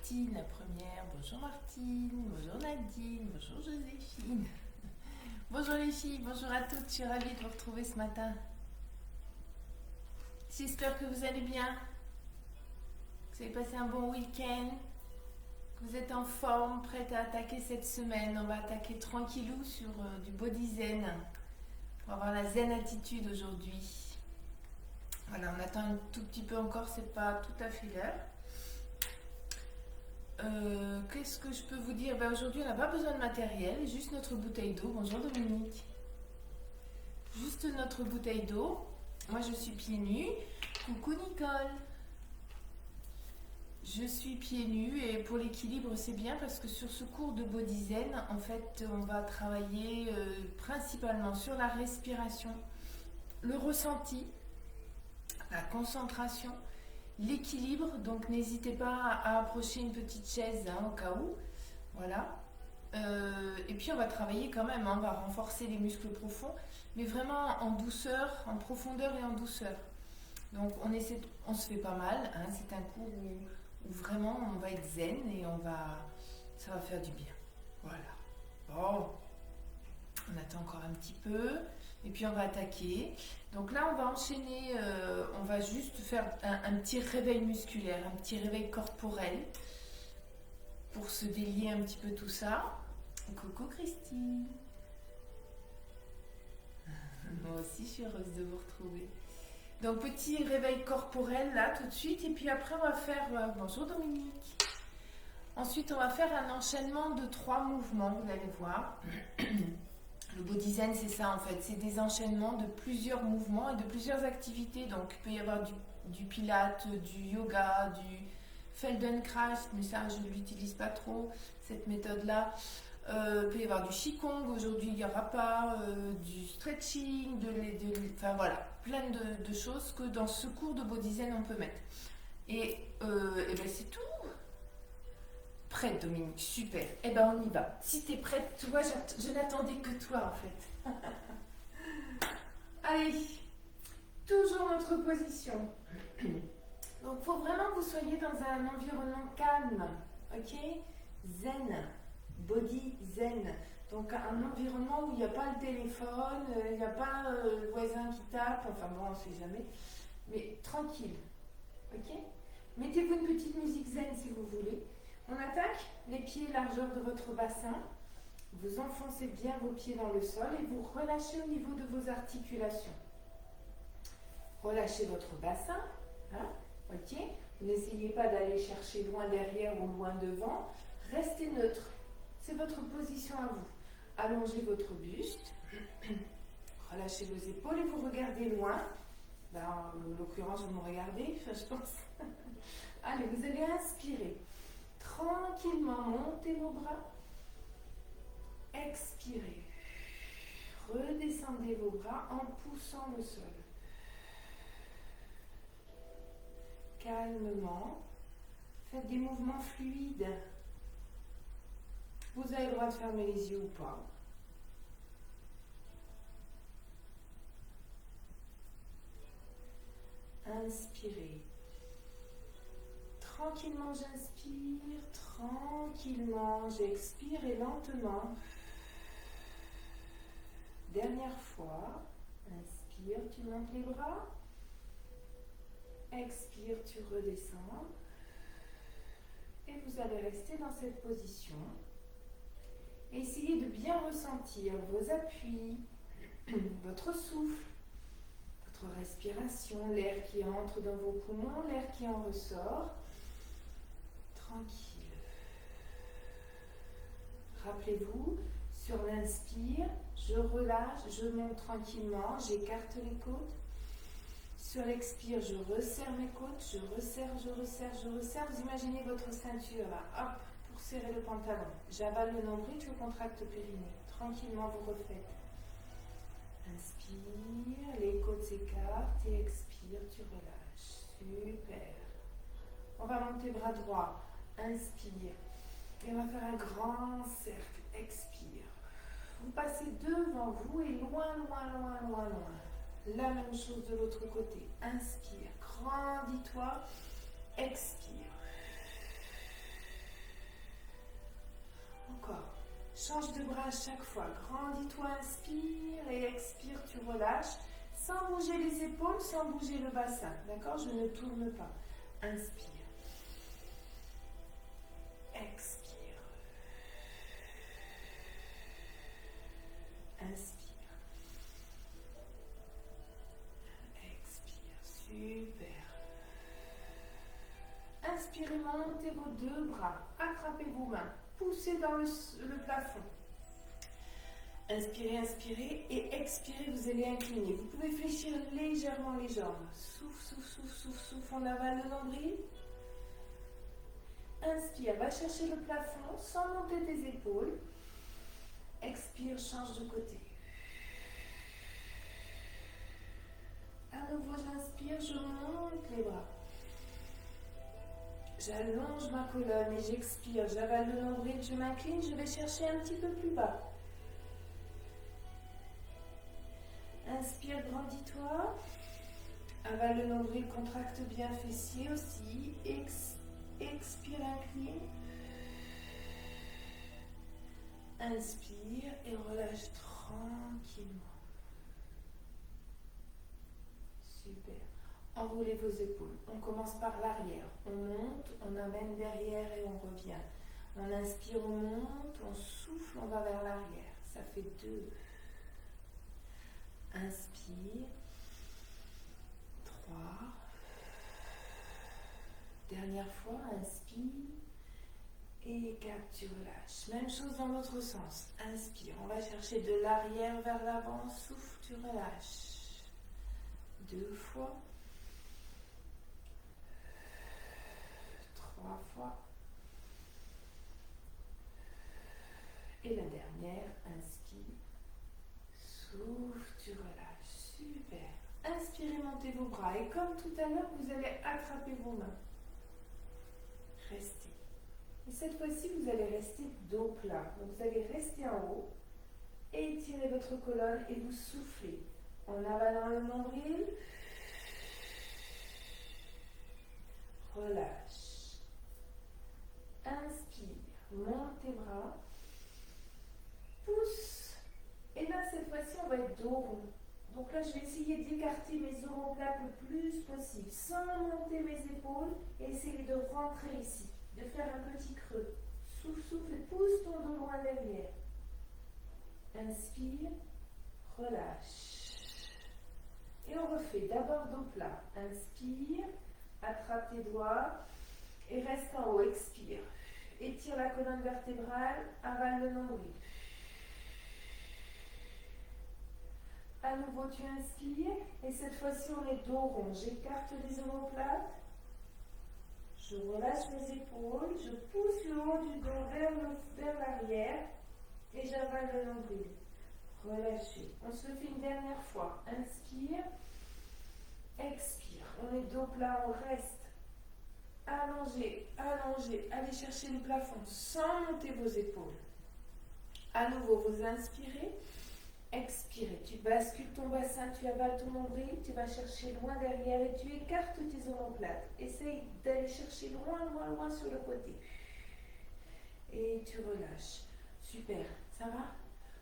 Martine, la première. Bonjour Martine, bonjour Nadine, bonjour Joséphine. Bonjour les filles, bonjour à toutes, je suis ravie de vous retrouver ce matin. J'espère que vous allez bien, que vous avez passé un bon week-end, que vous êtes en forme, prête à attaquer cette semaine. On va attaquer tranquillou sur du body zen. On va avoir la zen attitude aujourd'hui. Voilà, on attend un tout petit peu encore, c'est pas tout à fait l'heure. Qu'est-ce que je peux vous dire? Aujourd'hui, on n'a pas besoin de matériel, juste notre bouteille d'eau. Bonjour Dominique. Juste notre bouteille d'eau. Moi, je suis pieds nus. Coucou Nicole. Je suis pieds nus et pour l'équilibre, c'est bien parce que sur ce cours de Body Zen, en fait, on va travailler principalement sur la respiration, le ressenti, la concentration, l'équilibre. Donc n'hésitez pas à approcher une petite chaise au cas où. Voilà. Et puis on va travailler quand même, on va renforcer les muscles profonds, mais vraiment en douceur, en profondeur et en douceur. Donc on se fait pas mal, c'est un cours où vraiment on va être zen et ça va faire du bien. Voilà. Bon, on attend encore un petit peu et puis on va attaquer. Donc là on va enchaîner, on va juste faire un petit réveil musculaire, un petit réveil corporel pour se délier un petit peu tout ça. Coucou Christine. Moi aussi je suis heureuse de vous retrouver. Donc petit réveil corporel là tout de suite et puis après on va faire, bonjour Dominique. Ensuite on va faire un enchaînement de 3 mouvements, vous allez voir. Le body zen c'est ça en fait, c'est des enchaînements de plusieurs mouvements et de plusieurs activités. Donc il peut y avoir du pilates, du yoga, du Feldenkrais, mais ça je ne l'utilise pas trop, cette méthode là. Il peut y avoir du qigong, aujourd'hui il n'y aura pas, du stretching, enfin voilà, plein de choses que dans ce cours de body zen on peut mettre. Et c'est tout. Prête Dominique, super. On y va. Si tu es prête, tu vois, je n'attendais que toi en fait. Allez, toujours notre position. Donc il faut vraiment que vous soyez dans un environnement calme, ok? Zen. Body zen, donc un environnement où il n'y a pas le téléphone, il n'y a pas le voisin qui tape, enfin bon on ne sait jamais, mais tranquille, ok? Mettez-vous une petite musique zen si vous voulez. On attaque les pieds largeur de votre bassin, vous enfoncez bien vos pieds dans le sol et vous relâchez au niveau de vos articulations. Relâchez votre bassin, ok? N'essayez pas d'aller chercher loin derrière ou loin devant, restez neutre. C'est votre position à vous. Allongez votre buste, relâchez vos épaules et vous regardez loin. En l'occurrence, vous me regardez, je pense. Allez, vous allez inspirer. Tranquillement, montez vos bras. Expirez. Redescendez vos bras en poussant le sol. Calmement. Faites des mouvements fluides. Vous avez le droit de fermer les yeux ou pas. Inspirez. Tranquillement, j'inspire. Tranquillement, j'expire et lentement. Dernière fois. Inspire, tu montes les bras. Expire, tu redescends. Et vous allez rester dans cette position. Essayez de bien ressentir vos appuis, votre souffle, votre respiration, l'air qui entre dans vos poumons, l'air qui en ressort. Tranquille. Rappelez-vous, sur l'inspire, je relâche, je monte tranquillement, j'écarte les côtes. Sur l'expire, je resserre mes côtes, je resserre, je resserre, je resserre. Vous imaginez votre ceinture là, hop, pour serrer le pantalon. J'avale le nombril, je contracte le périnée. Tranquillement, vous refaites. Inspire, les côtes s'écartent et expire, tu relâches. Super. On va monter bras droit. Inspire. Et on va faire un grand cercle. Expire. Vous passez devant vous et loin, loin, loin, loin, loin. La même chose de l'autre côté. Inspire. Grandis-toi. Expire. Change de bras à chaque fois. Grandis-toi, inspire et expire, tu relâches. Sans bouger les épaules, sans bouger le bassin. D'accord? Je ne tourne pas. Inspire. Expire. Inspire. Expire. Super. Inspirez, montez vos deux bras. Attrapez vos mains. Poussez dans le plafond. Inspirez, inspirez et expirez, vous allez incliner. Vous pouvez fléchir légèrement les jambes. Souffle, souffle, souffle, souffle, souffle, on avale le nombril. Inspire, va chercher le plafond sans monter tes épaules. Expire, change de côté. À nouveau, j'inspire, je monte les bras. J'allonge ma colonne et j'expire. J'avale le nombril, je m'incline, je vais chercher un petit peu plus bas. Inspire, grandis-toi. Avale le nombril, contracte bien fessier aussi. Expire, incline. Inspire et relâche tranquillement. Super. Enroulez vos épaules. On commence par l'arrière. On monte, on amène derrière et on revient. On inspire, on monte, on souffle, on va vers l'arrière. Ça fait 2. Inspire. 3. Dernière fois, inspire. Et 4, tu relâches. Même chose dans l'autre sens. Inspire. On va chercher de l'arrière vers l'avant. Souffle, tu relâches. 2 fois. 3 fois. Et la dernière, inspire. Souffle, tu relâches. Super. Inspirez, montez vos bras. Et comme tout à l'heure, vous allez attraper vos mains. Restez. Et cette fois-ci, vous allez rester dos plat. Donc vous allez rester en haut. Étirez votre colonne et vous soufflez. En avalant le nombril. Relâche. Inspire. Monte tes bras. Pousse. Et là, cette fois-ci, on va être dos rond. Donc là, je vais essayer d'écarter mes omoplates le plus possible, sans monter mes épaules, et essayer de rentrer ici, de faire un petit creux. Souffle, souffle, et pousse ton dos loin derrière. Inspire, relâche. Et on refait d'abord dos plat. Inspire, attrape tes doigts, et reste en haut, expire. Étire la colonne vertébrale, avale le nombril. À nouveau, tu inspires et cette fois-ci, on est dos rond. J'écarte les omoplates. Je relâche mes épaules. Je pousse le haut du dos vers l'arrière et j'avale le nombril. Relâchez. On se le fait une dernière fois. Inspire. Expire. On est dos plat, on reste. Allongez, allongez. Allez chercher le plafond sans monter vos épaules. À nouveau, vous inspirez. Expirez, tu bascules ton bassin, tu avales ton nombril, tu vas chercher loin derrière et tu écartes tes omoplates. Essaye d'aller chercher loin, loin, loin sur le côté. Et tu relâches. Super, ça va?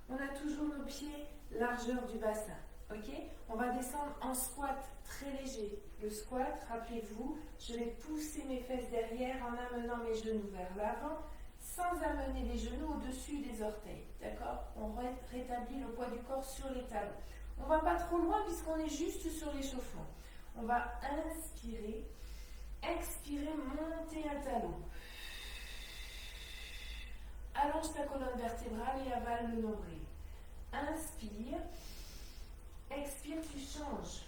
On a toujours nos pieds largeur du bassin, ok? On va descendre en squat très léger. Le squat, rappelez-vous, je vais pousser mes fesses derrière en amenant mes genoux vers l'avant, sans amener les genoux au-dessus des orteils, d'accord? On rétablit le poids du corps sur les talons. On ne va pas trop loin puisqu'on est juste sur l'échauffement. On va inspirer, expirer, monter un talon. Allonge ta colonne vertébrale et avale le nombril. Inspire, expire, tu changes.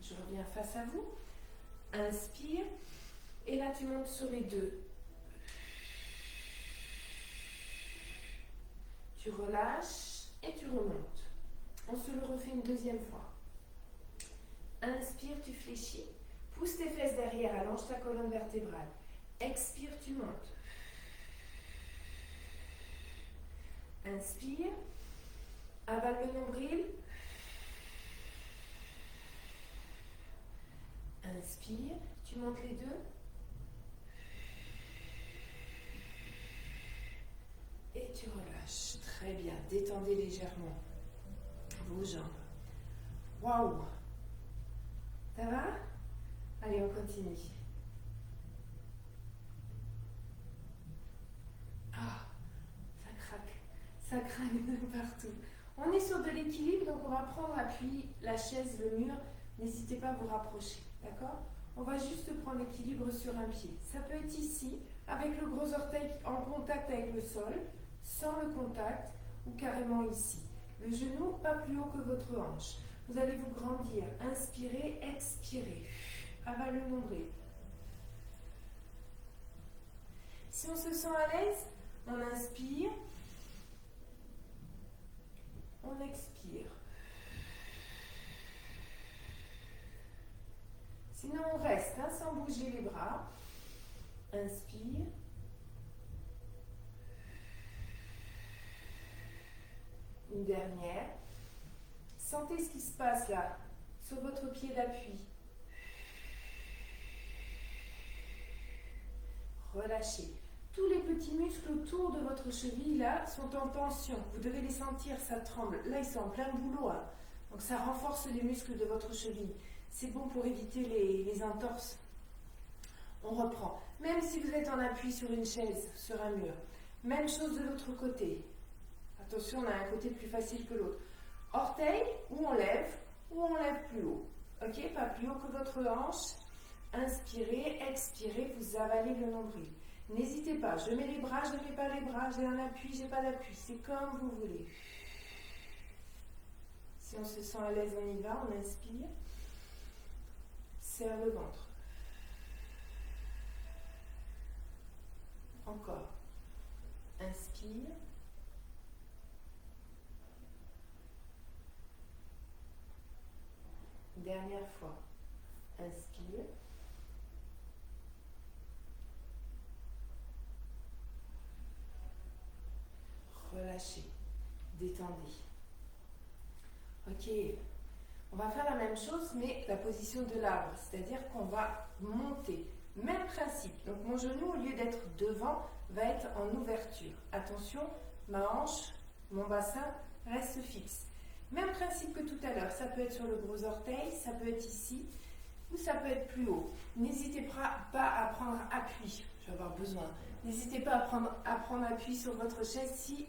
Je reviens face à vous. Inspire. Et là, tu montes sur les deux. Tu relâches et tu remontes. On se le refait une deuxième fois. Inspire, tu fléchis. Pousse tes fesses derrière, allonge ta colonne vertébrale. Expire, tu montes. Inspire. Avale le nombril. Inspire. Tu montes les deux. tu relâches. Très bien. Détendez légèrement vos jambes. Waouh! Ça va? Allez, on continue. Ah, ça craque de partout. On est sur de l'équilibre, donc on va prendre appui, la chaise, le mur. N'hésitez pas à vous rapprocher, d'accord? On va juste prendre l'équilibre sur un pied. Ça peut être ici, avec le gros orteil en contact avec le sol, sans le contact, ou carrément ici. Le genou pas plus haut que votre hanche. Vous allez vous grandir. Inspirez, expirez. Avale le nombril. Si on se sent à l'aise, on inspire. On expire. Sinon, on reste sans bouger les bras. Inspire. Une dernière. Sentez ce qui se passe là, sur votre pied d'appui. Relâchez. Tous les petits muscles autour de votre cheville là sont en tension. Vous devez les sentir, ça tremble. Là, ils sont en plein boulot. Hein. Donc ça renforce les muscles de votre cheville. C'est bon pour éviter les entorses. On reprend. Même si vous êtes en appui sur une chaise, sur un mur. Même chose de l'autre côté. Attention, on a un côté plus facile que l'autre. Orteil, ou on lève plus haut. Ok, pas plus haut que votre hanche. Inspirez, expirez, vous avalez le nombril. N'hésitez pas, je mets les bras, je ne mets pas les bras, j'ai un appui, j'ai pas d'appui. C'est comme vous voulez. Si on se sent à l'aise, on y va, on inspire. Serre le ventre. Encore. Inspire. Dernière fois. Inspire. Relâchez. Détendez. Ok. On va faire la même chose, mais la position de l'arbre. C'est-à-dire qu'on va monter. Même principe. Donc mon genou, au lieu d'être devant, va être en ouverture. Attention, ma hanche, mon bassin reste fixe. Même principe que tout à l'heure. Ça peut être sur le gros orteil, ça peut être ici, ou ça peut être plus haut. N'hésitez pas à prendre appui. Je vais avoir besoin. N'hésitez pas à prendre appui sur votre chaise si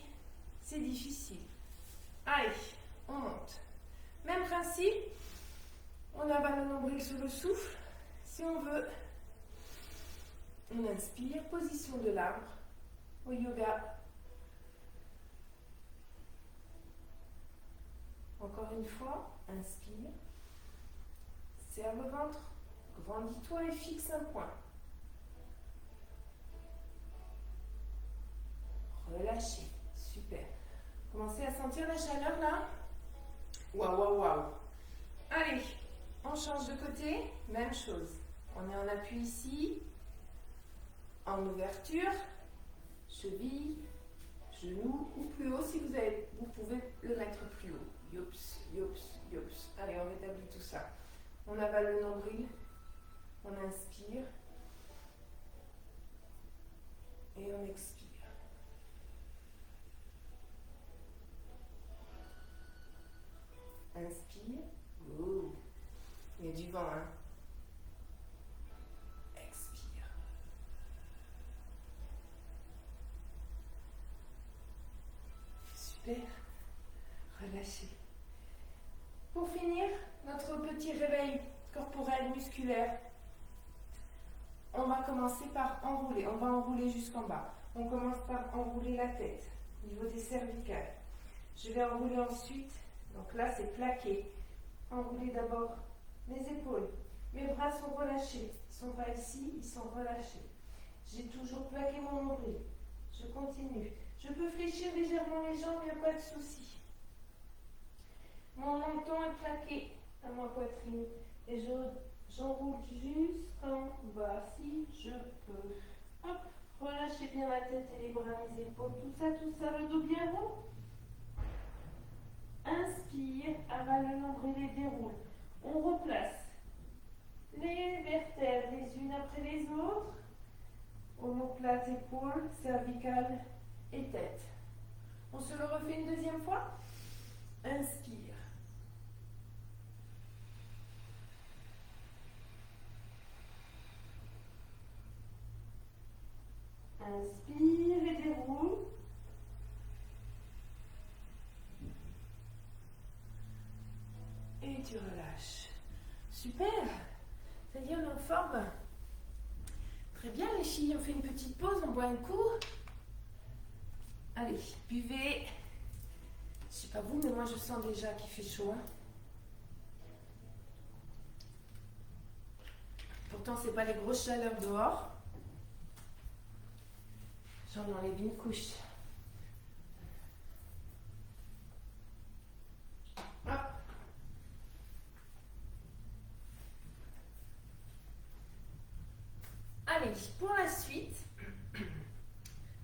c'est difficile. Allez, on monte. Même principe. On avale le nombril sur le souffle. Si on veut, on inspire. Position de l'arbre au yoga. Encore une fois, inspire. Serre le ventre. Grandis-toi et fixe un point. Relâchez. Super. Commencez à sentir la chaleur là. Waouh, waouh, waouh. Allez, on change de côté. Même chose. On est en appui ici. En ouverture. Cheville, genou ou plus haut si vous pouvez le mettre plus haut. Yops, yops, yops. Allez, on rétablit tout ça. On avale le nombril. On inspire. Et on expire. Inspire. Ouh. Il y a du vent, hein. Expire. Super. Relâchez. Pour finir, notre petit réveil corporel musculaire. On va commencer par enrouler. On va enrouler jusqu'en bas. On commence par enrouler la tête au niveau des cervicales. Je vais enrouler ensuite. Donc là, c'est plaqué. Enrouler d'abord les épaules. Mes bras sont relâchés. Ils ne sont pas ici, ils sont relâchés. J'ai toujours plaqué mon nombril. Je continue. Je peux fléchir légèrement les jambes, il n'y a pas de souci. Mon menton est plaqué à ma poitrine. Et j'enroule jusqu'en bas, si je peux. Hop, relâchez bien la tête et les bras, les épaules. Tout ça, le dos bien rond. Inspire, avale le nombril et déroule. On replace les vertèbres les unes après les autres. Omoplate, épaules, cervicales et tête. On se le refait une deuxième fois. Inspire. Inspire et déroule. Et tu relâches. Super. Ça y est, on est en forme. Très bien les filles, on fait une petite pause, on boit un coup. Allez, buvez. Je sais pas vous, mais moi je sens déjà qu'il fait chaud. Hein. Pourtant, c'est pas les grosses chaleurs dehors. J'en enlève une couche. Hop. Allez, pour la suite,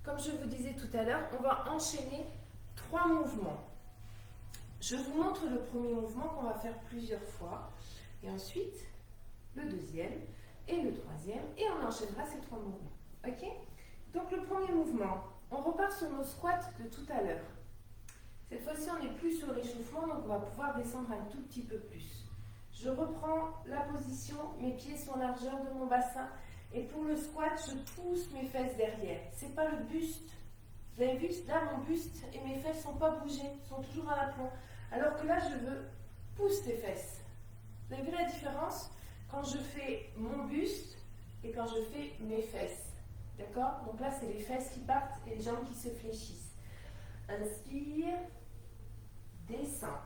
comme je vous disais tout à l'heure, on va enchaîner 3 mouvements. Je vous montre le premier mouvement qu'on va faire plusieurs fois. Et ensuite, le deuxième et le troisième. Et on enchaînera ces 3 mouvements. Ok? Donc le premier mouvement, on repart sur nos squats de tout à l'heure. Cette fois-ci, on n'est plus sur l'échauffement, donc on va pouvoir descendre un tout petit peu plus. Je reprends la position, mes pieds sont largeur de mon bassin. Et pour le squat, je pousse mes fesses derrière. C'est pas le buste. Vous avez vu, là, mon buste et mes fesses ne sont pas bougées, sont toujours à l'aplomb. Alors que là, je veux pousser tes fesses. Vous avez vu la différence quand je fais mon buste et quand je fais mes fesses. D'accord? Donc là, c'est les fesses qui partent et les jambes qui se fléchissent. Inspire, descends.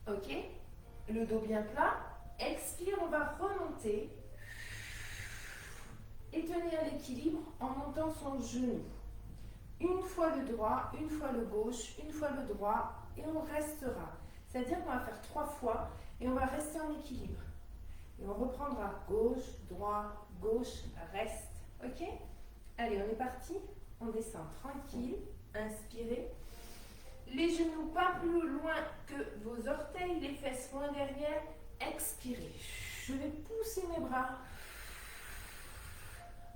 Ok? Le dos bien plat. Expire, on va remonter et tenir l'équilibre en montant son genou. Une fois le droit, une fois le gauche, une fois le droit et on restera. C'est-à-dire qu'on va faire 3 fois et on va rester en équilibre. Et on reprendra gauche, droit, gauche, reste. Ok? Allez, on est parti. On descend tranquille. Inspirez. Les genoux pas plus loin que vos orteils, les fesses loin derrière. Expirez. Je vais pousser mes bras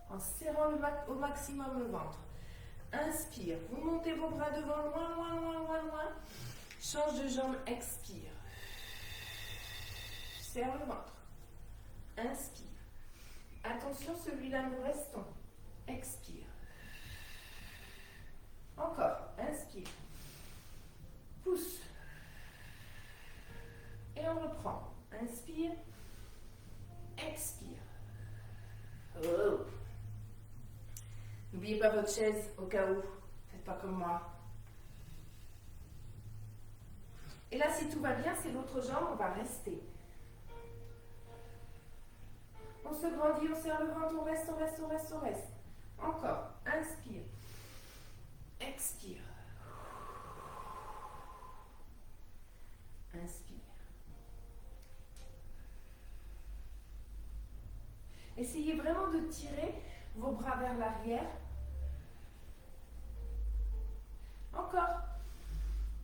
en serrant au maximum le ventre. Inspire. Vous montez vos bras devant, loin, loin, loin, loin, loin. Change de jambe, expire. Serre le ventre. Inspire. Attention, celui-là, nous restons. Expire. Encore. Inspire. Pousse. Et on reprend. Inspire. Expire. Oh. N'oubliez pas votre chaise au cas où. Faites pas comme moi. Et là, si tout va bien, c'est l'autre jambe, on va rester. On se grandit, on serre le ventre, on reste, on reste, on reste, on reste. Encore. Inspire. Expire. Inspire. Essayez vraiment de tirer vos bras vers l'arrière. Encore.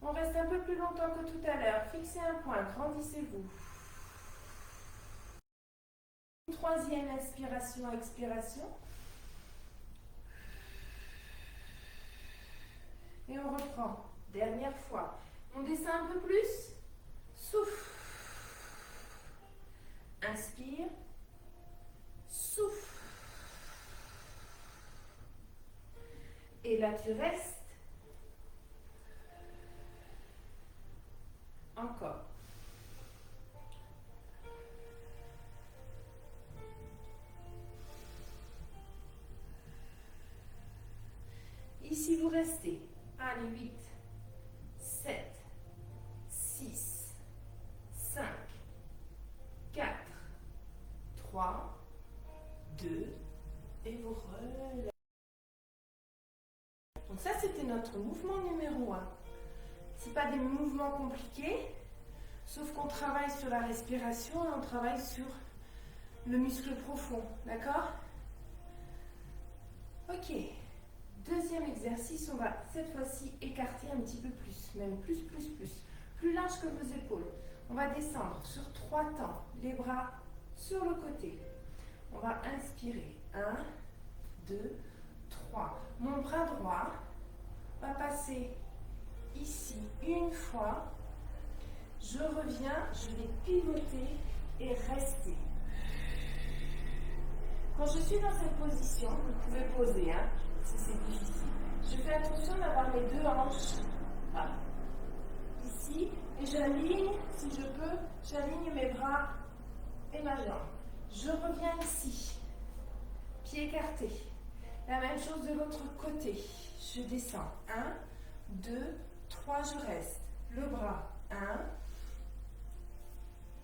On reste un peu plus longtemps que tout à l'heure. Fixez un point, grandissez-vous. Troisième inspiration, expiration. Et on reprend. Dernière fois. On descend un peu plus. Souffle. Inspire. Souffle. Et là, tu restes. Encore. Ici, vous restez. Allez, 8, 7, 6, 5, 4, 3, 2, et vous relâchez. Donc ça, c'était notre mouvement numéro 1. Ce n'est pas des mouvements compliqués, sauf qu'on travaille sur la respiration et on travaille sur le muscle profond, d'accord? Ok. Deuxième exercice, on va cette fois-ci écarter un petit peu plus, même plus, plus large que vos épaules. On va descendre sur 3 temps, les bras sur le côté. On va inspirer, 1, 2, 3. Mon bras droit va passer ici une fois. Je reviens, je vais pivoter et rester. Quand je suis dans cette position, vous pouvez poser, hein, si c'est difficile. Je fais attention d'avoir les deux hanches ici et j'aligne, si je peux, j'aligne mes bras et ma jambe. Je reviens ici, pied écarté. La même chose de l'autre côté. Je descends. 1, 2, 3, je reste. Le bras, 1.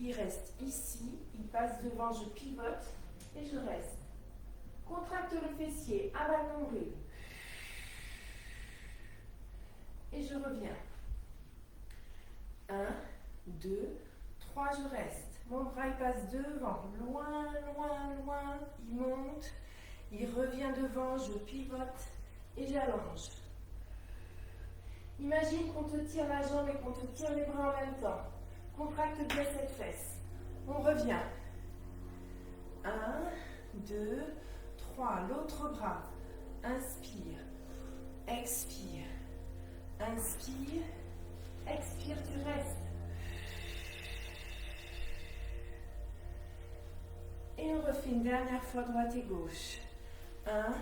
Il reste ici, il passe devant, je pivote et je reste. Contracte le fessier, abat le nombril. Et je reviens. 1, 2, 3, je reste. Mon bras il passe devant, loin, loin, loin, il monte, il revient devant, je pivote et j'allonge. Imagine qu'on te tire la jambe et qu'on te tire les bras en même temps. Contracte bien cette fesse. On revient. 1, 2, 3, l'autre bras. Inspire, expire, inspire, expire, tu restes. Et on refait une dernière fois droite et gauche. 1,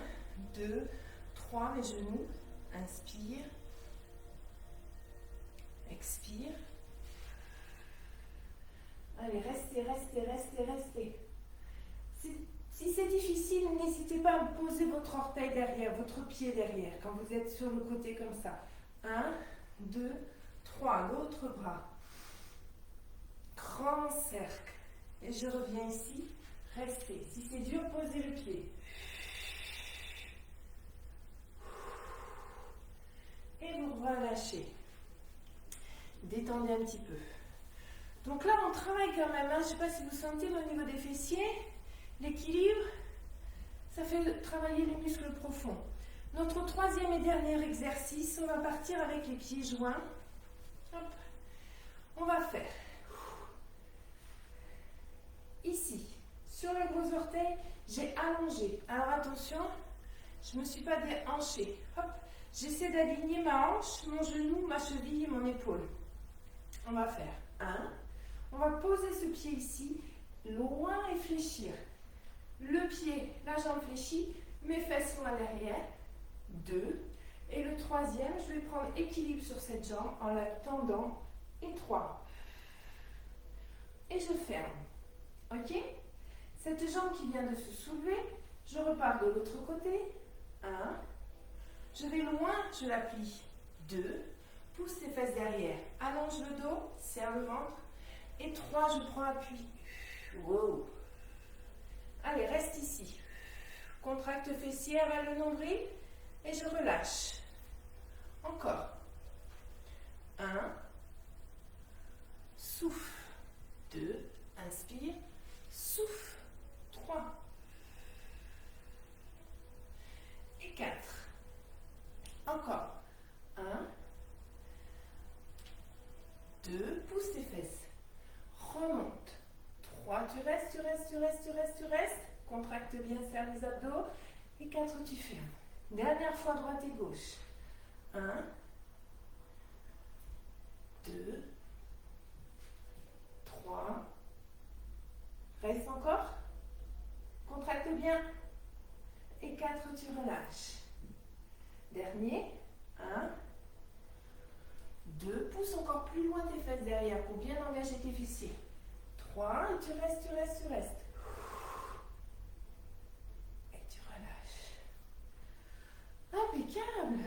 2, 3, les genoux. Inspire. Expire. Allez, restez, restez, restez, restez. Si c'est difficile, n'hésitez pas à poser votre orteil derrière, votre pied derrière, quand vous êtes sur le côté comme ça. 1, 2, 3, l'autre bras. Grand cercle. Et je reviens ici. Restez. Si c'est dur, posez le pied. Et vous relâchez. Détendez un petit peu. Donc là, on travaille quand même. Je ne sais pas si vous sentez au niveau des fessiers, l'équilibre, ça fait travailler les muscles profonds. Notre troisième et dernier exercice, on va partir avec les pieds joints. Hop. On va faire ici. Sur le gros orteil, j'ai allongé. Alors attention, je ne me suis pas déhanchée. Hop, j'essaie d'aligner ma hanche, mon genou, ma cheville et mon épaule. On va faire 1. On va poser ce pied ici, loin et fléchir. Le pied, la jambe fléchie, mes fesses sont à l'arrière. 2. Et le troisième, je vais prendre équilibre sur cette jambe en la tendant. Et 3. Et je ferme. Ok ? Cette jambe qui vient de se soulever, je repars de l'autre côté. 1. Je vais loin, je la plie. 2. Pousse les fesses derrière. Allonge le dos, serre le ventre. Et 3, je prends appui. Wow. Allez, reste ici. Contracte fessier, avale le nombril. Et je relâche. Encore. 1. Souffle. 2. Inspire. Souffle. 3. Et 4. Encore. 1. 2. Pousse tes fesses. Remonte. 3. Tu restes, tu restes, tu restes, tu restes, tu restes. Contracte bien, serre les abdos. Et 4, tu fermes. Dernière fois, droite et gauche. 1. 2. 3. Reste encore. Contracte bien. Et 4, tu relâches. Dernier. 1. 2. Pousse encore plus loin tes fesses derrière pour bien engager tes fessiers. 3. Et tu restes, tu restes, tu restes. Et tu relâches. Impeccable.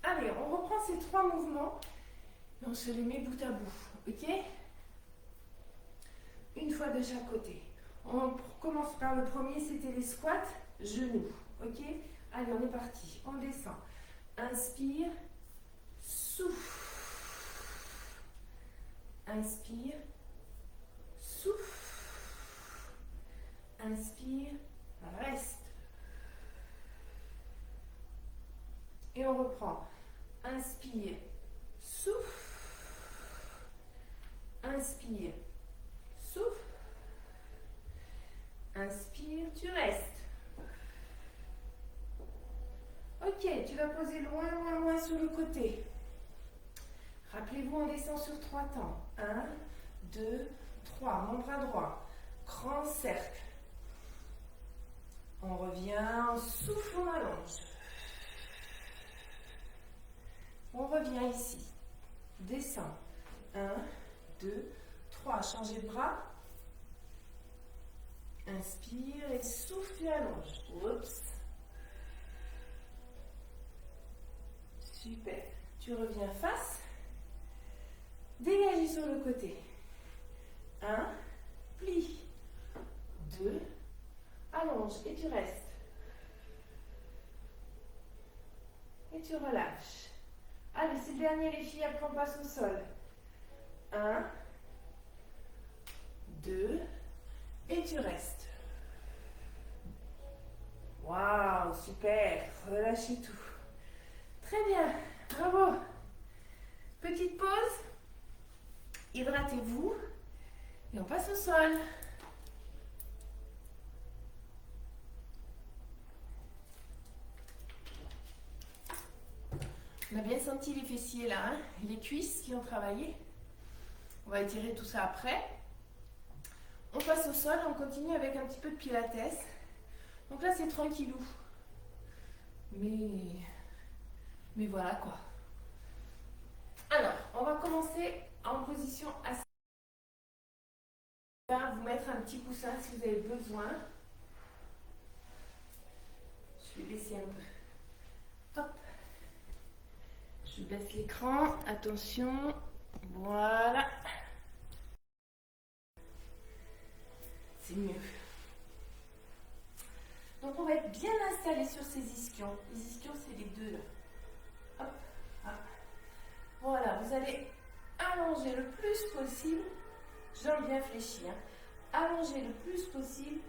Allez, on reprend ces 3 mouvements. Et on se les met bout à bout. Ok ? Une fois de chaque côté. On commence par le premier, c'était les squats, genoux. Ok ? Allez, on est parti. On descend. Inspire. Souffle. Inspire. Souffle. Inspire. Reste. Et on reprend. Inspire. Souffle. Inspire. Souffle. Inspire, tu restes. Ok, tu vas poser loin, loin, loin sur le côté. Rappelez-vous, on descend sur 3 temps. 1, 2, 3. Mon bras droit. Grand cercle. On revient, on souffle, on allonge. On revient ici. Descend. 1, 2, 3. Changez de bras. Inspire et souffle et allonge. Oups. Super. Tu reviens face. Dégagez sur le côté. 1, plie. 2, allonge et tu restes. Et tu relâches. Allez, c'est le dernier les filles, après on passe au sol. 1, 2, et tu restes. Waouh, super. Relâchez tout. Très bien, bravo. Petite pause. Hydratez-vous. Et on passe au sol. On a bien senti les fessiers là, hein, les cuisses qui ont travaillé. On va étirer tout ça après. On passe au sol, on continue avec un petit peu de pilates. Donc là c'est tranquillou. Mais voilà quoi. Alors, on va commencer en position assise. Je vais vous mettre un petit coussin si vous avez besoin. Je vais baisser un peu. Hop. Je baisse l'écran. Attention. Voilà. C'est mieux. Donc on va être bien installé sur ces ischions. Les ischions, c'est les deux là. Hop, hop. Voilà, vous allez allonger le plus possible, jambes bien fléchies, hein. Allonger le plus possible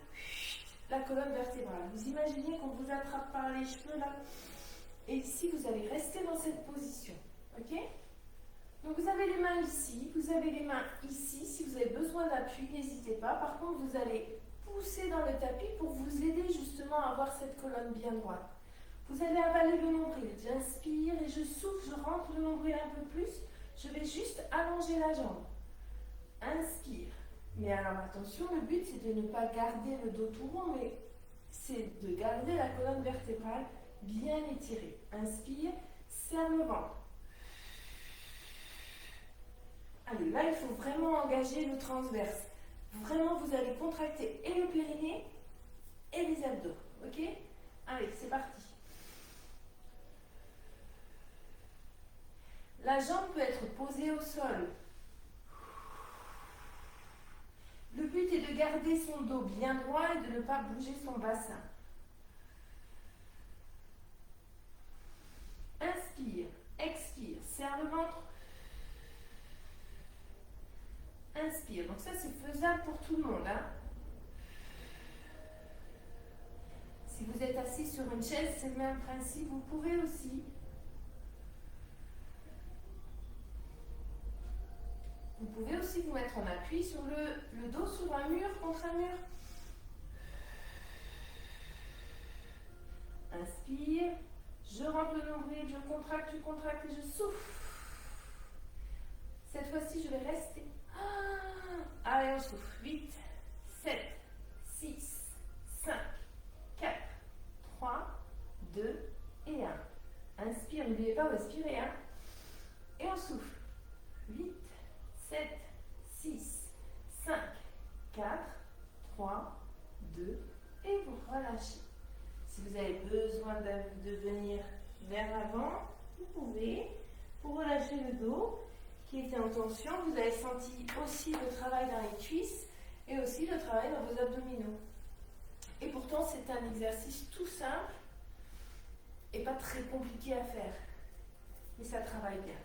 la colonne vertébrale. Vous imaginez qu'on vous attrape par les cheveux là, et ici vous allez rester dans cette position, ok? Donc vous avez les mains ici, vous avez les mains ici. Si vous avez besoin d'appui, n'hésitez pas. Par contre, vous allez pousser dans le tapis pour vous aider justement à avoir cette colonne bien droite. Vous allez avaler le nombril. J'inspire et je souffle, je rentre le nombril un peu plus. Je vais juste allonger la jambe. Inspire. Mais alors attention, le but c'est de ne pas garder le dos tout rond, mais c'est de garder la colonne vertébrale bien étirée. Inspire, serre le ventre. Allez, là il faut vraiment engager le transverse. Vraiment, vous allez contracter et le périnée et les abdos. Ok? Allez, c'est parti. La jambe peut être posée au sol. Le but est de garder son dos bien droit et de ne pas bouger son bassin. Inspire, expire, serre le ventre. Inspire. Donc ça, c'est faisable pour tout le monde, hein. Si vous êtes assis sur une chaise, c'est le même principe. Vous pouvez aussi. Vous pouvez aussi vous mettre en appui sur le dos, sur un mur, contre un mur. Inspire. Je rentre le nombril, je contracte et je souffle. Cette fois-ci, je vais rester. Allez, on souffle. 8, 7, 6, 5, 4, 3, 2 et 1. Inspire, n'oubliez pas de respirer. Hein. Et on souffle. 8, 7, 6, 5, 4, 3, 2 et vous relâchez. Si vous avez besoin de venir vers l'avant, vous pouvez, pour relâcher le dos qui était en tension. Vous avez senti aussi le travail dans les cuisses et aussi le travail dans vos abdominaux. Et pourtant, c'est un exercice tout simple et pas très compliqué à faire. Mais ça travaille bien.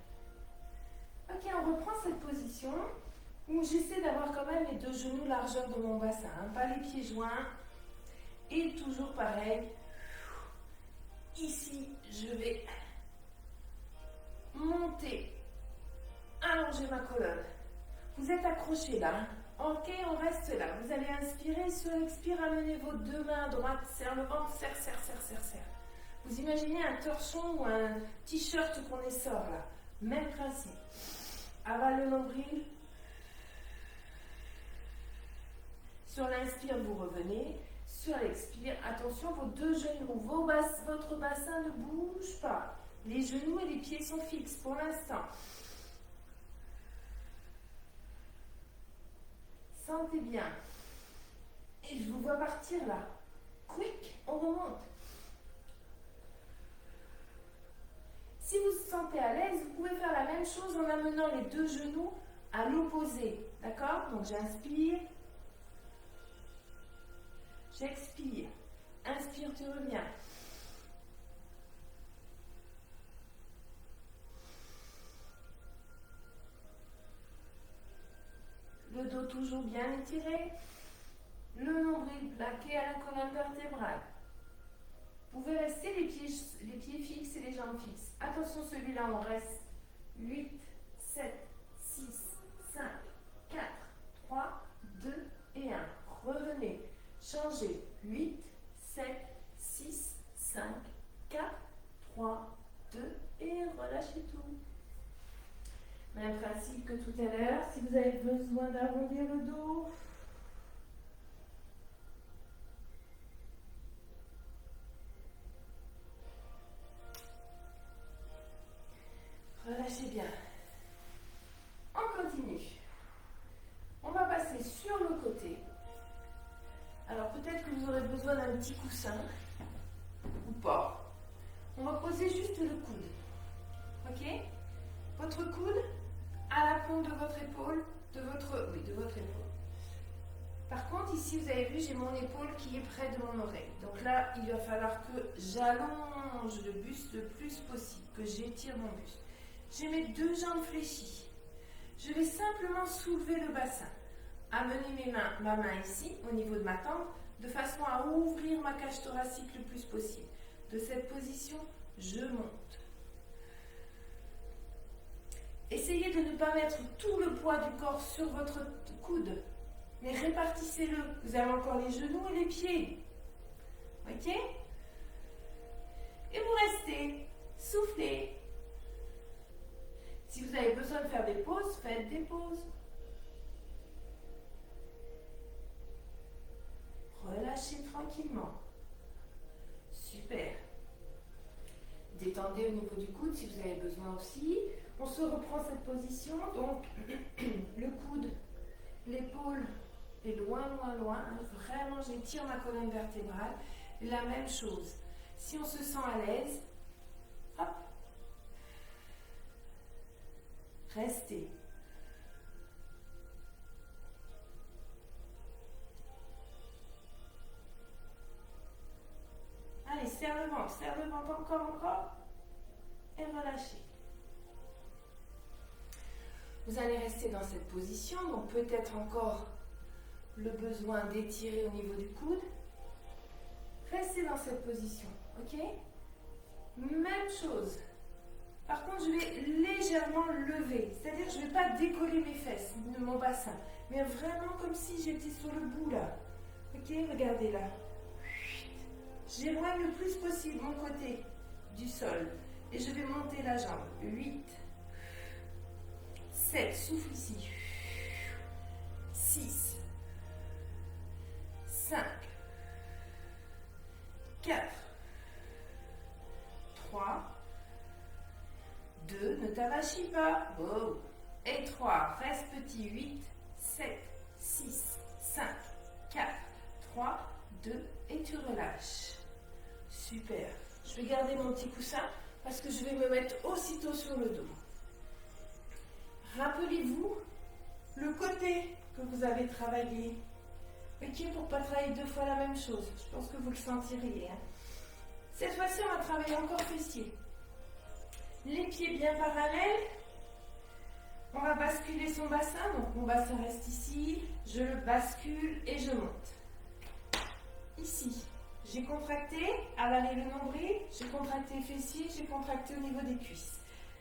Ok, on reprend cette position où j'essaie d'avoir quand même les deux genoux largeur de mon bassin, hein, pas les pieds joints. Et toujours pareil. Ici, je vais monter, allonger ma colonne. Vous êtes accrochés là. Hein. Ok, on reste là. Vous allez inspirer, sur l'expire, amenez vos deux mains à droite, serre le ventre, serre, serre, serre, serre, serre. Vous imaginez un torchon ou un t-shirt qu'on essore là. Même principe. avale le nombril. Sur l'inspire, vous revenez. Sur l'expire, attention, vos deux genoux, votre bassin ne bouge pas. Les genoux et les pieds sont fixes pour l'instant. Sentez bien. Et je vous vois partir là. Quick, on remonte. Si vous vous sentez à l'aise, vous pouvez faire la même chose en amenant les deux genoux à l'opposé. D'accord? Donc j'inspire. J'expire. Inspire, tu reviens. Le dos toujours bien étiré. Le nombril plaqué à la colonne vertébrale. Vous pouvez rester les pieds fixes et les jambes fixes. Attention, celui-là, on reste 8, 7, 6, 5, 4, 3, 2 et 1. Revenez. Changez. 8, 7, 6, 5, 4, 3, 2 et relâchez tout. Même principe que tout à l'heure. Si vous avez besoin d'arrondir le dos, relâchez bien. On continue. On va passer sur le côté. Alors peut-être que vous aurez besoin d'un petit coussin ou pas. On va poser juste le coude. Ok? Votre coude à la pointe de votre épaule, de votre épaule. Par contre, ici, vous avez vu, j'ai mon épaule qui est près de mon oreille. Donc là, il va falloir que j'allonge le buste le plus possible, que j'étire mon buste. J'ai mes deux jambes fléchies. Je vais simplement soulever le bassin. Amener ma main ici, au niveau de ma tempe, de façon à ouvrir ma cage thoracique le plus possible. De cette position, je monte. Essayez de ne pas mettre tout le poids du corps sur votre coude, mais répartissez-le. Vous avez encore les genoux et les pieds. Ok? Et vous restez. Soufflez. Si vous avez besoin de faire des pauses, faites des pauses. Relâchez tranquillement. Super. Détendez au niveau du coude si vous avez besoin aussi. On se reprend cette position. Donc, le coude, l'épaule est loin, loin, loin. Vraiment, j'étire ma colonne vertébrale. La même chose. Si on se sent à l'aise, hop, restez. Allez, serre le ventre encore, et relâchez. Vous allez rester dans cette position, donc peut-être encore le besoin d'étirer au niveau du coude. Restez dans cette position, ok? Même chose. Par contre, je vais légèrement lever, c'est-à-dire je ne vais pas décoller mes fesses, de mon bassin, mais vraiment comme si j'étais sur le bout là. Ok, regardez là. J'éloigne le plus possible mon côté du sol et je vais monter la jambe. 8, 7, souffle ici. 6, 5, 4, 3, 2, ne t'avachis pas. Wow. Et 3, reste petit. 8, 7, 6, 5, 4, 3, 2, et tu relâches. Super. Je vais garder mon petit coussin parce que je vais me mettre aussitôt sur le dos. Rappelez-vous le côté que vous avez travaillé. Ok, pour ne pas travailler deux fois la même chose. Je pense que vous le sentirez. Hein. Cette fois-ci, on va travailler encore fessier. Les pieds bien parallèles. On va basculer son bassin. Donc mon bassin reste ici. Je le bascule et je monte. Ici. J'ai contracté, avalé le nombril, j'ai contracté les fessiers, j'ai contracté au niveau des cuisses.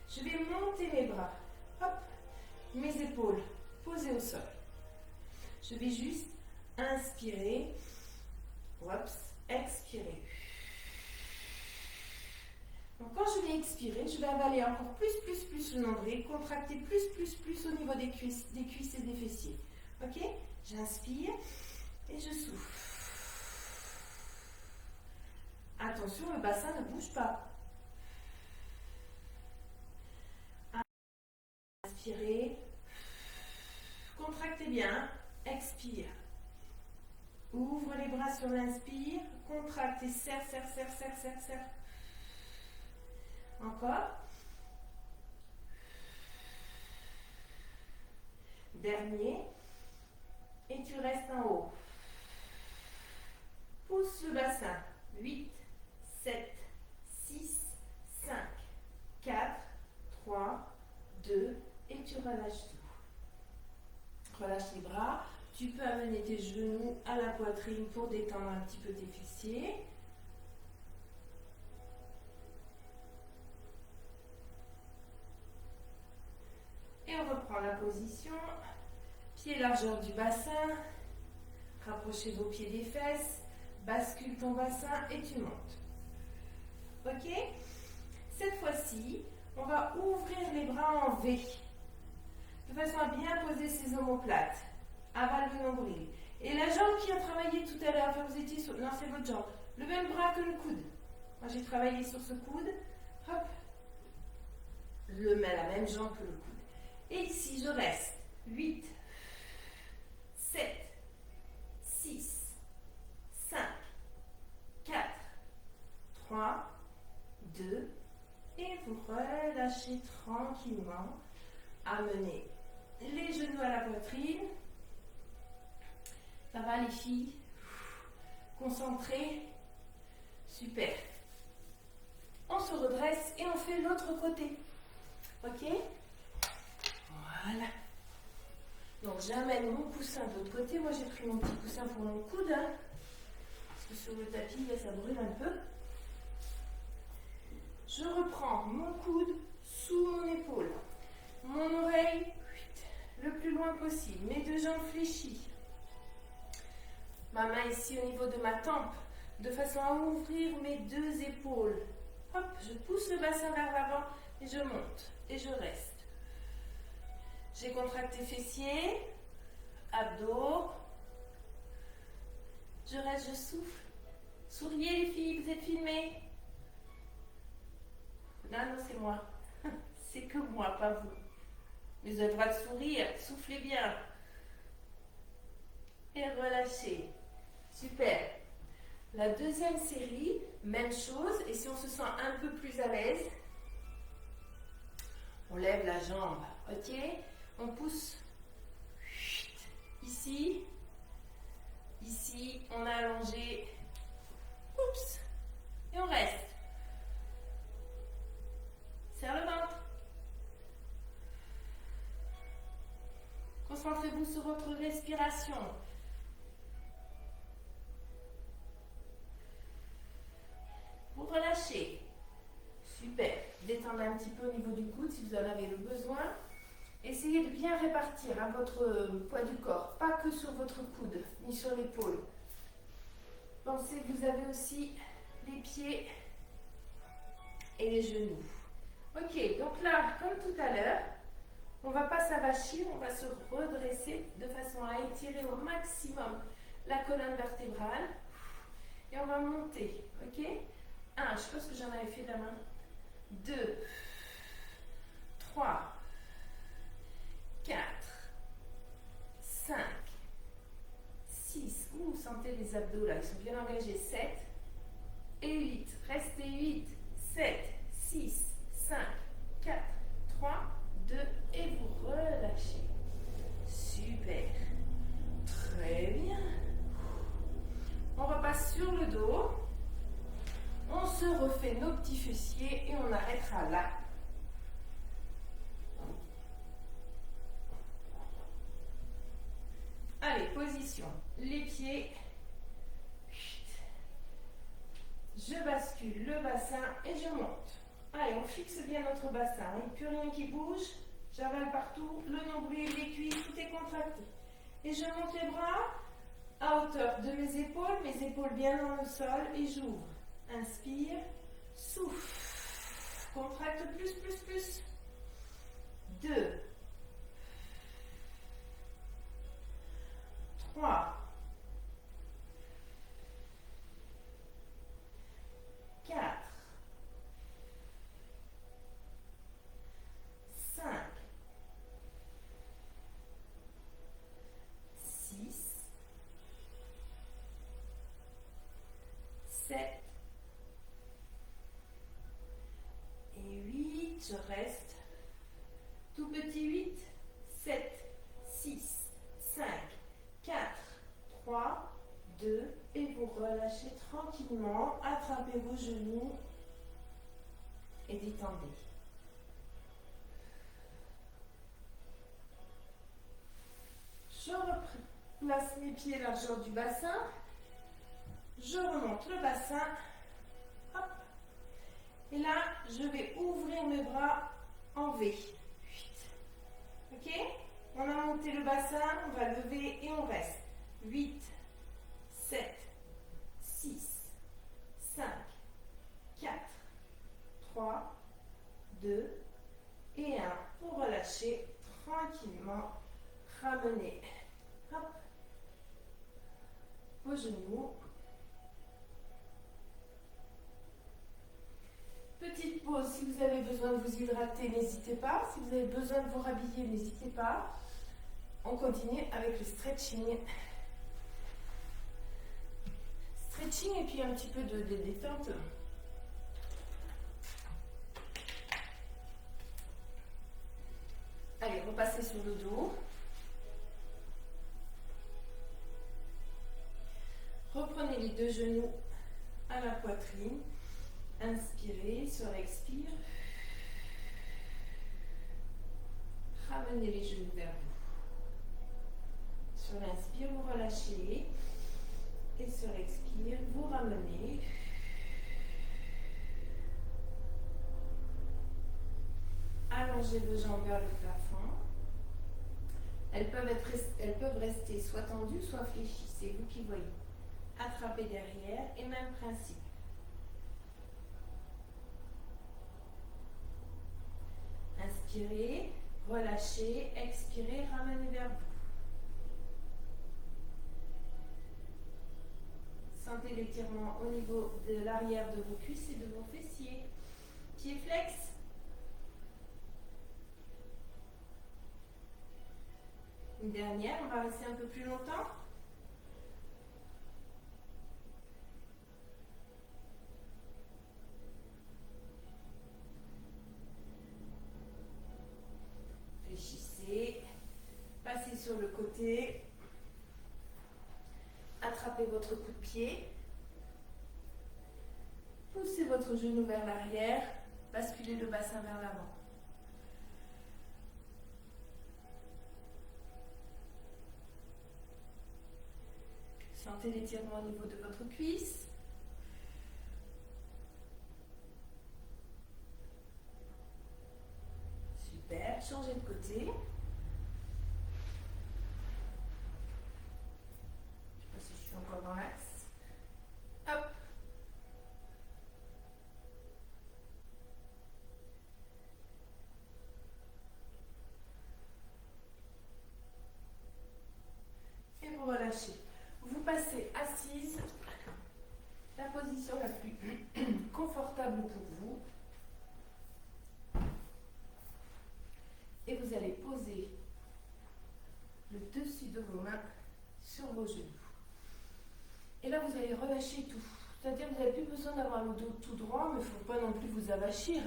Je vais monter mes bras. Hop, mes épaules posées au sol. Je vais juste inspirer. Oups, expirer. Donc quand je vais expirer, je vais avaler encore plus le nombril, contracter plus au niveau des cuisses et des fessiers. Ok? J'inspire et je souffle. Attention, le bassin ne bouge pas. Inspirez. Contractez bien. Expire. Ouvre les bras sur l'inspire. Contracte et serre. Encore. Dernier. Et tu restes en haut. Pousse le bassin. 8, 7, 6, 5, 4, 3, 2, et tu relâches tout. Relâche les bras. Tu peux amener tes genoux à la poitrine pour détendre un petit peu tes fessiers. Et on reprend la position. Pied largeur du bassin. Rapprochez vos pieds des fesses. Bascule ton bassin et tu montes. Ok? Cette fois-ci, on va ouvrir les bras en V. De façon à bien poser ses omoplates. Avale le nombril. Et la jambe qui a travaillé tout à l'heure, vous étiez sur... Non, c'est votre jambe. Le même bras que le coude. Moi, j'ai travaillé sur ce coude. Hop. La même jambe que le coude. Et ici, je reste. 8, 7, 6, 5, 4, 3, 2, et vous relâchez tranquillement. Amenez les genoux à la poitrine. Ça va les filles? Concentrez. Super. On se redresse et on fait l'autre côté. Ok? Voilà. Donc j'amène mon coussin de l'autre côté. Moi j'ai pris mon petit coussin pour mon coude. Hein, parce que sur le tapis, là, ça brûle un peu. Je reprends mon coude sous mon épaule. Mon oreille le plus loin possible. Mes deux jambes fléchies. Ma main ici au niveau de ma tempe, de façon à ouvrir mes deux épaules. Hop, je pousse le bassin vers l'avant et je monte et je reste. J'ai contracté fessiers, abdos. Je reste, je souffle. Souriez les filles, vous êtes filmées. Non, c'est moi. C'est que moi, pas vous. Mais vous avez le droit de sourire, soufflez bien. Et relâchez. Super. La deuxième série, même chose. Et si on se sent un peu plus à l'aise, on lève la jambe. Ok? On pousse. Ici. Ici, on a allongé. Oups. Et on reste. Serre le ventre. Concentrez-vous sur votre respiration. Vous relâchez. Super. Détendez un petit peu au niveau du coude si vous en avez le besoin. Essayez de bien répartir votre poids du corps, pas que sur votre coude, ni sur l'épaule. Pensez que vous avez aussi les pieds et les genoux. Ok, donc là, comme tout à l'heure, on ne va pas s'avachir, on va se redresser de façon à étirer au maximum la colonne vertébrale. Et on va monter, ok? 1, je pense que j'en avais fait de la main. 2, 3, 4, 5, 6, vous sentez les abdos là, ils sont bien engagés, 7 et 8, restez 8, 7, 6, 5, 4, 3, 2 et vous relâchez. Super, très bien. On repasse sur le dos, on se refait nos petits fessiers et on arrêtera là. Allez, position, les pieds, je bascule le bassin et je monte. Allez, on fixe bien notre bassin, il n'y a plus rien qui bouge, j'avale partout, le nombril, les cuisses, tout est contracté. Et je monte les bras à hauteur de mes épaules bien dans le sol et j'ouvre. Inspire, souffle. contracte plus, plus, plus. 2, 3, 4, 5, 6, 7 et 8. Je reste. Tout petit 8, 7, 6, 5, 4, 3, 2 et vous relâchez tranquillement. Attrapez vos genoux et détendez. Je replace mes pieds largeur du bassin. Je remonte le bassin. Hop. Et là, je vais ouvrir mes bras en V. 8. Ok? On a monté le bassin, on va lever et on reste. 8, 7, 6, 5, 4, 3, 2 et 1. Pour relâcher tranquillement, ramenez hop, vos genoux. Petite pause, si vous avez besoin de vous hydrater, n'hésitez pas. Si vous avez besoin de vous rhabiller, n'hésitez pas. On continue avec le stretching. Stretching et puis un petit peu de détente. Allez, repassez sur le dos. Reprenez les deux genoux à la poitrine. Inspirez sur l'expire. Ramenez les genoux vers vous. Sur l'inspire, vous relâchez. Et sur l'expire, vous ramenez. Allongez vos jambes vers le plafond. Elles peuvent rester soit tendues, soit fléchies. C'est vous qui voyez. Attrapez derrière et même principe. Inspirez, relâchez, expirez, ramenez vers vous. Sentez l'étirement au niveau de l'arrière de vos cuisses et de vos fessiers. Pieds flex. Une dernière, on va rester un peu plus longtemps. Fléchissez, passez sur le côté. Attrapez votre coup de pied. Poussez votre genou vers l'arrière. Basculez le bassin vers l'avant. Sentez l'étirement au niveau de votre cuisse. Super. Changez de côté. Encore dans l'axe. Hop. Et vous relâchez. Vous passez assise, la position la plus confortable pour vous. Et vous allez poser le dessus de vos mains sur vos genoux. Et là, vous allez relâcher tout. C'est-à-dire que vous n'avez plus besoin d'avoir le dos tout droit, mais il ne faut pas non plus vous avachir.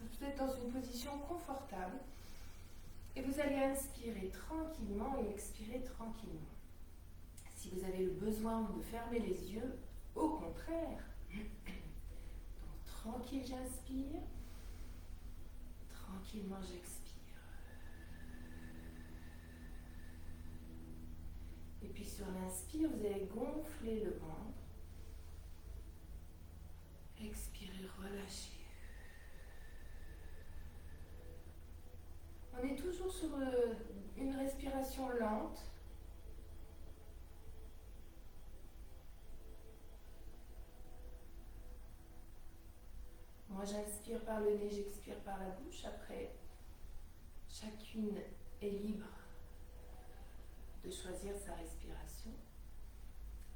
Vous êtes dans une position confortable. Et vous allez inspirer tranquillement et expirer tranquillement. Si vous avez le besoin de fermer les yeux, au contraire. Donc, tranquille, j'inspire. Tranquillement, j'expire. Et puis sur l'inspire, vous allez gonfler le ventre. Expirez, relâchez. On est toujours sur une respiration lente. Moi, j'inspire par le nez, j'expire par la bouche. Après, chacune est libre de choisir sa respiration.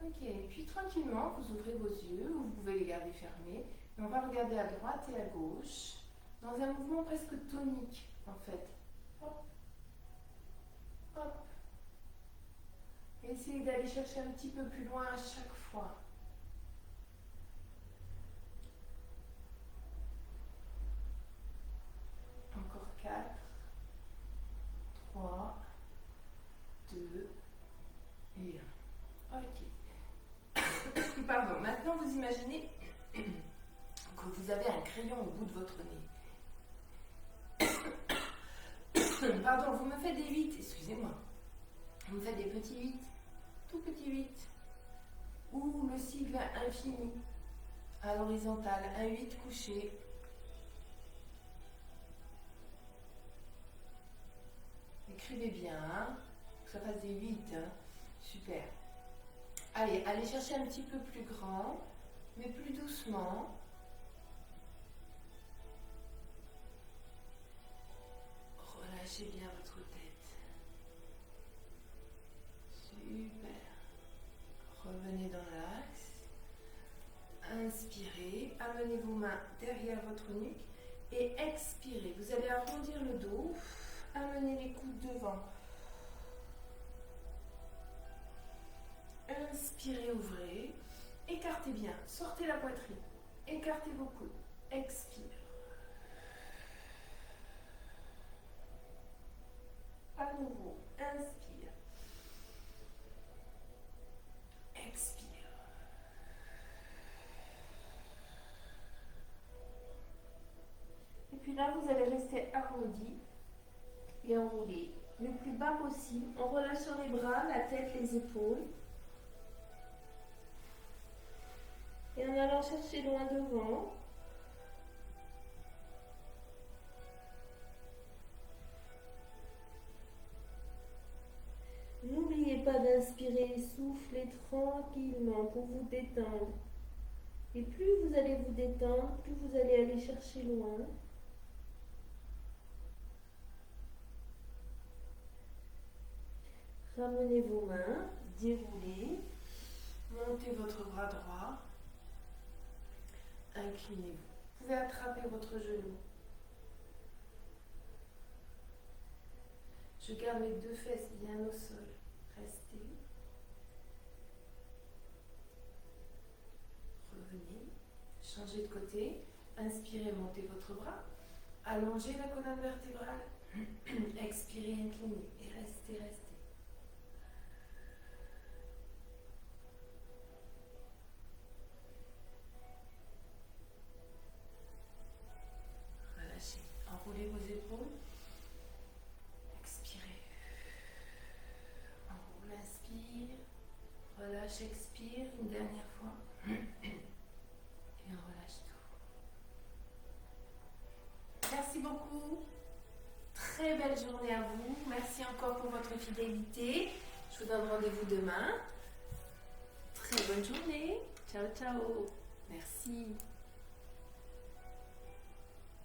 Ok, et puis tranquillement, vous ouvrez vos yeux, ou vous pouvez les garder fermés. Et on va regarder à droite et à gauche, dans un mouvement presque tonique, en fait. Hop, hop. Et essayez d'aller chercher un petit peu plus loin à chaque fois. Encore 4, 3, 2 et 1. Ok. Pardon, maintenant vous imaginez que vous avez un crayon au bout de votre nez. Pardon, vous me faites des 8, excusez-moi. Vous me faites des petits 8, tout petits 8. Ou le sigle infini à l'horizontale, un 8 couché. Écrivez bien, hein, que ça fasse des 8. Hein. Super. Allez, allez chercher un petit peu plus grand, mais plus doucement. Relâchez bien votre tête. Super. Revenez dans l'axe. Inspirez. Amenez vos mains derrière votre nuque. Et expirez. Vous allez arrondir le dos. Amenez les coudes devant. Inspirez, ouvrez. Écartez bien. Sortez la poitrine. Écartez vos coudes. Expire. À nouveau. Inspire. Expire. Et puis là, vous allez rester arrondi et enroulé le plus bas possible en relâchant les bras, la tête, les épaules. Et en allant chercher loin devant. N'oubliez pas d'inspirer, soufflez tranquillement pour vous détendre. Et plus vous allez vous détendre, plus vous allez aller chercher loin. Ramenez vos mains, déroulez, montez votre bras droit, inclinez-vous. Vous pouvez attraper votre genou. Je garde mes deux fesses bien au sol. Restez. Revenez. Changez de côté. Inspirez, montez votre bras. Allongez la colonne vertébrale. Expirez, inclinez. Et restez, restez. Relâchez. Enroulez vos épaules. Inspire, relâche, expire une dernière fois et on relâche tout. Merci beaucoup, très belle journée à vous, merci encore pour votre fidélité, je vous donne rendez-vous demain, très bonne journée, ciao ciao, merci.